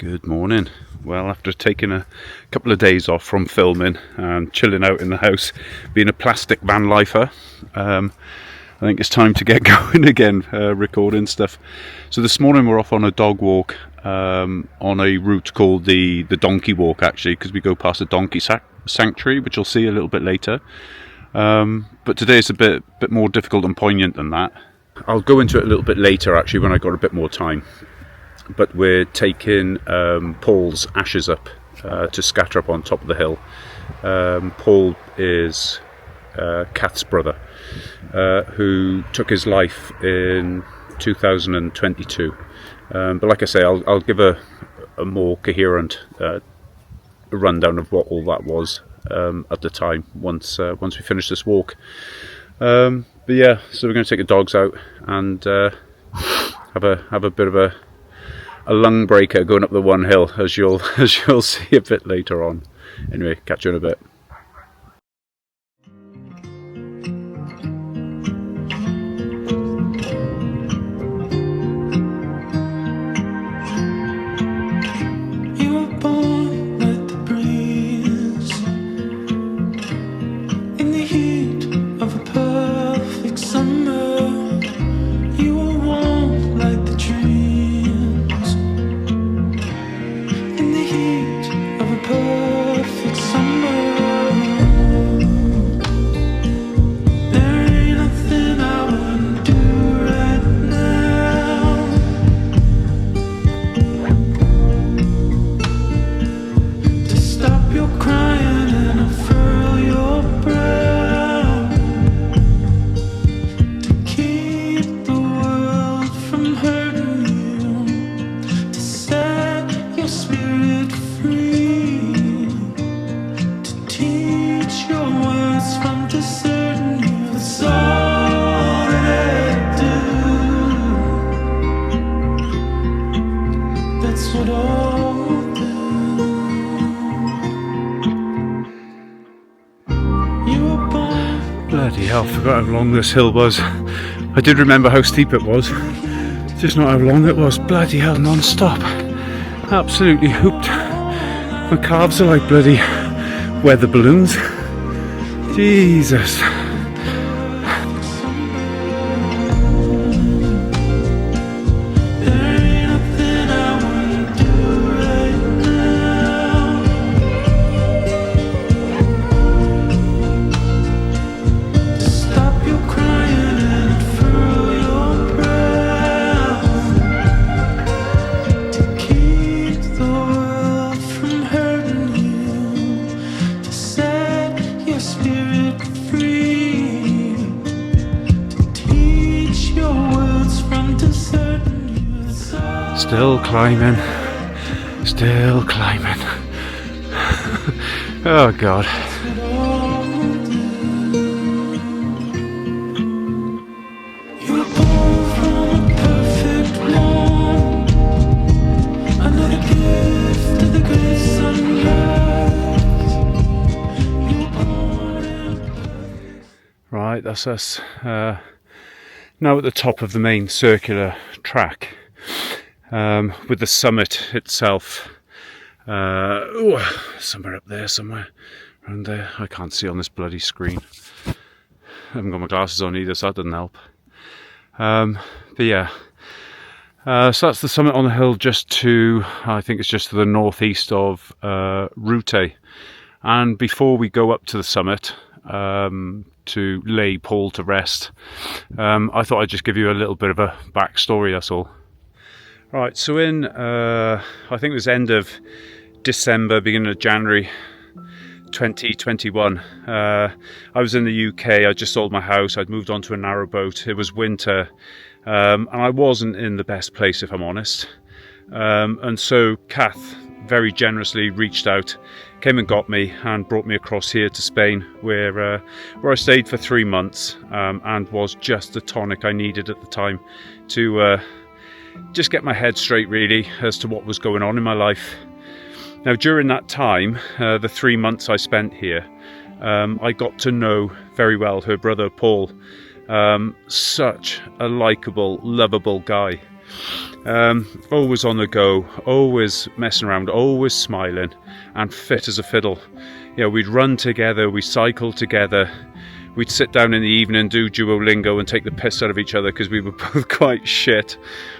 Good morning. Well, after taking a couple of days off from filming and chilling out in the house, being a plastic van lifer, I think it's time to get going again, recording stuff. So this morning we're off on a dog walk on a route called the donkey walk, actually, because we go past a donkey sanctuary, which you'll see a little bit later. But today it's a bit more difficult and poignant than that. I'll go into it a little bit later, actually, when I've got a bit more time. But we're taking Paul's ashes up to scatter up on top of the hill. Paul is Cath's brother, who took his life in 2022. But like I say, I'll give a more coherent rundown of what all that was at the time once we finish this walk. But yeah, so we're going to take the dogs out and have a bit of a lung breaker going up the one hill, as you'll see a bit later on. Anyway, catch you in a bit. Bloody hell, I forgot how long this hill was. I did remember how steep it was, just not how long it was. Bloody hell, non-stop. Absolutely hooped. My calves are like bloody weather balloons. Jesus. Still climbing. Oh God. Right, that's us now at the top of the main circular track. With the summit itself, somewhere up there, somewhere around there. I can't see on this bloody screen. I haven't got my glasses on either, so that doesn't help. But yeah, so that's the summit on the hill, I think it's just to the northeast of Route. And before we go up to the summit to lay Paul to rest, I thought I'd just give you a little bit of a backstory, that's all. Right, so in, I think it was end of December, beginning of January 2021, I was in the UK. I just sold my house. I'd moved on to a narrowboat. It was winter, and I wasn't in the best place, if I'm honest. And so Cath very generously reached out, came and got me and brought me across here to Spain, where I stayed for 3 months, and was just the tonic I needed at the time to just get my head straight, really, as to what was going on in my life. Now, during that time, the 3 months I spent here, I got to know very well her brother Paul, Such a likeable, lovable guy. Always on the go, always messing around, always smiling, and fit as a fiddle. You know, we'd run together, we'd cycle together, we'd sit down in the evening, do Duolingo and take the piss out of each other because we were both quite shit.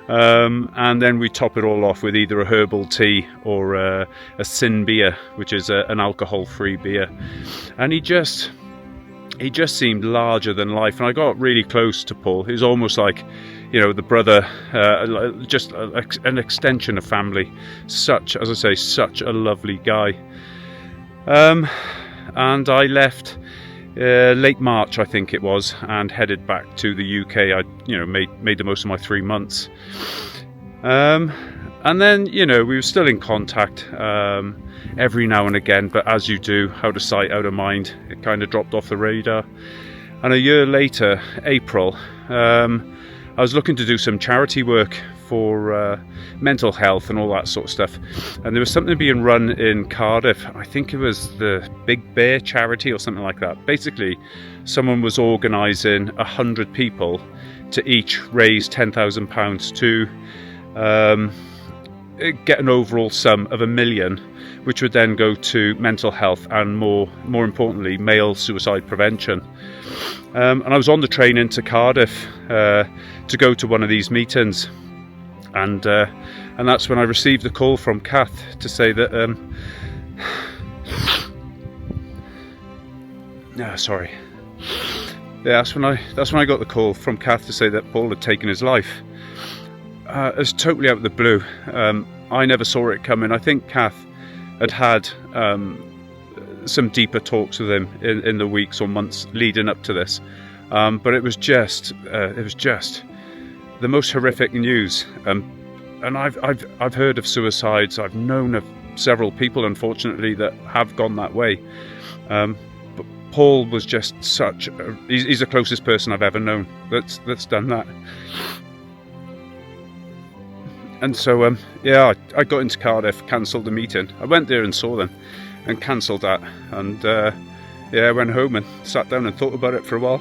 And then we'd top it all off with either a herbal tea or a sin beer, which is an alcohol-free beer. And he just seemed larger than life, and I got really close to Paul. He was almost like, you know, the brother, just an extension of family. Such, as I say, such a lovely guy. And I left late March, I think it was, and headed back to the UK. I, you know, made the most of my 3 months. And then, you know, we were still in contact every now and again, but as you do, out of sight, out of mind, it kind of dropped off the radar. And a year later, April, I was looking to do some charity work for mental health and all that sort of stuff, and there was something being run in Cardiff. I think it was the Big Bear charity or something like that. Basically, someone was organising 100 people to each raise £10,000 to get an overall sum of £1 million, which would then go to mental health and more importantly, male suicide prevention. And I was on the train into Cardiff to go to one of these meetings, and that's when I received a call from Cath to say that that's when I got the call from Cath to say that Paul had taken his life. It's totally out of the blue. I never saw it coming. I think Cath had some deeper talks with him in the weeks or months leading up to this, but it was just the most horrific news. And I've heard of suicides. I've known of several people, unfortunately, that have gone that way. But Paul was just he's the closest person I've ever known that's done that. And so, I got into Cardiff, cancelled the meeting. I went there and saw them and cancelled that. And, I went home and sat down and thought about it for a while.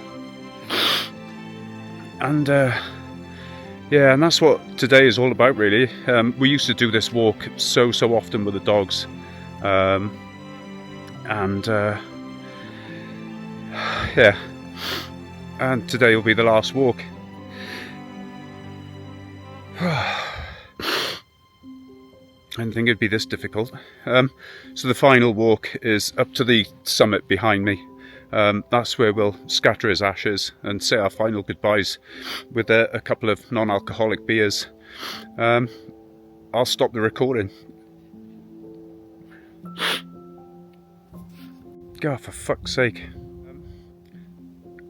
And, and that's what today is all about, really. We used to do this walk so often with the dogs. And today will be the last walk. I didn't think it'd be this difficult. So the final walk is up to the summit behind me. That's where we'll scatter his ashes and say our final goodbyes with a couple of non-alcoholic beers. I'll stop the recording. God, for fuck's sake.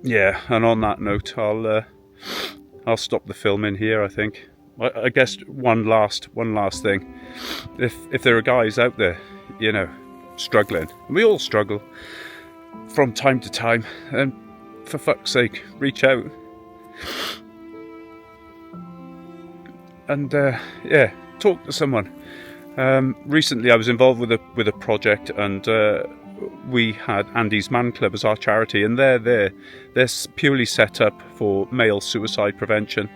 Yeah, and on that note, I'll stop the filming here, I think. I guess one last thing. If there are guys out there, you know, struggling, and we all struggle from time to time, and for fuck's sake, reach out. And talk to someone. Recently I was involved with a project, and we had Andy's Man Club as our charity, and they're purely set up for male suicide prevention.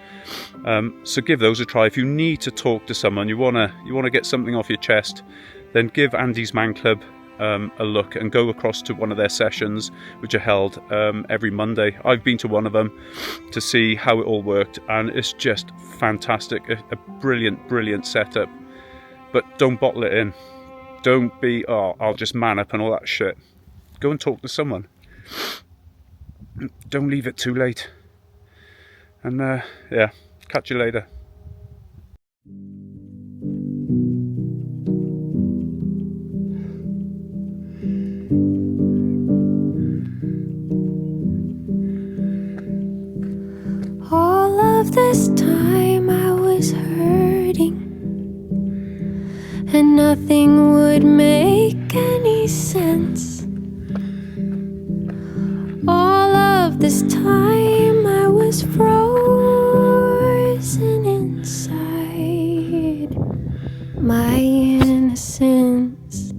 So give those a try. If you need to talk to someone, you wanna get something off your chest, then give Andy's Man Club a look and go across to one of their sessions, which are held every Monday. I've been to one of them to see how it all worked, and it's just fantastic. A brilliant setup. But don't bottle it in. Don't be, I'll just man up and all that shit. Go and talk to someone. Don't leave it too late. And catch you later. All of this time I was hurting, and nothing would make any sense. All of this time I was frozen inside my innocence.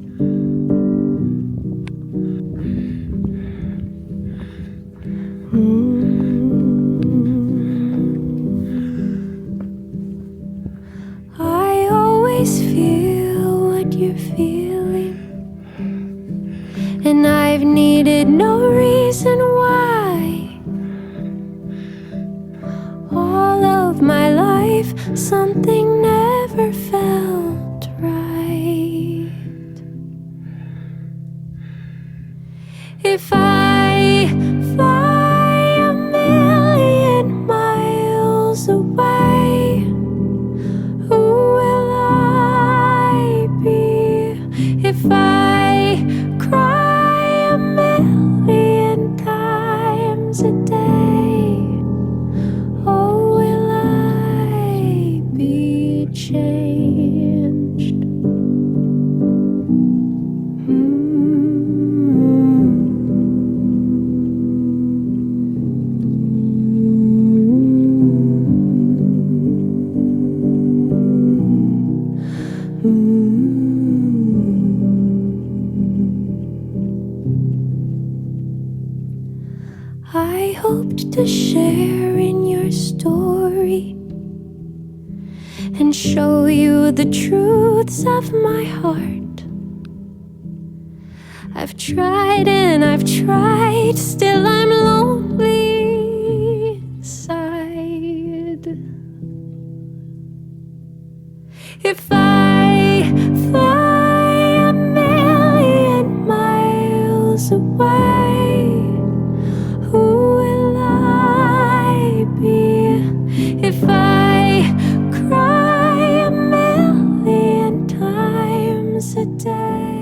Mm. other feeling, and I've needed no reason why. All of my life, something never felt right. If I fly a million miles away, who will I be? If I cry a million times a day, oh, will I be changed? I hoped to share in your story and show you the truths of my heart. I've tried and I've tried, still I'm lonely inside. If I fly a million miles away, who will I be? If I cry a million times a day.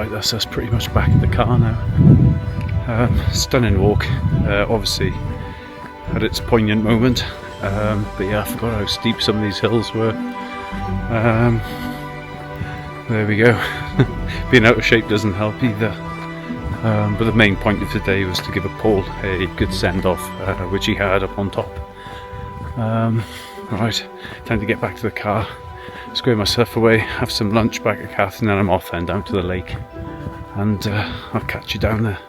Right, that's us pretty much back at the car now. Stunning walk. Obviously had its poignant moment, but yeah, I forgot how steep some of these hills were. There we go. Being out of shape doesn't help either. But the main point of today was to give Paul a good send-off, which he had up on top. Right, time to get back to the car, square myself away, have some lunch back at Cath, and then I'm off then down to the lake, and I'll catch you down there.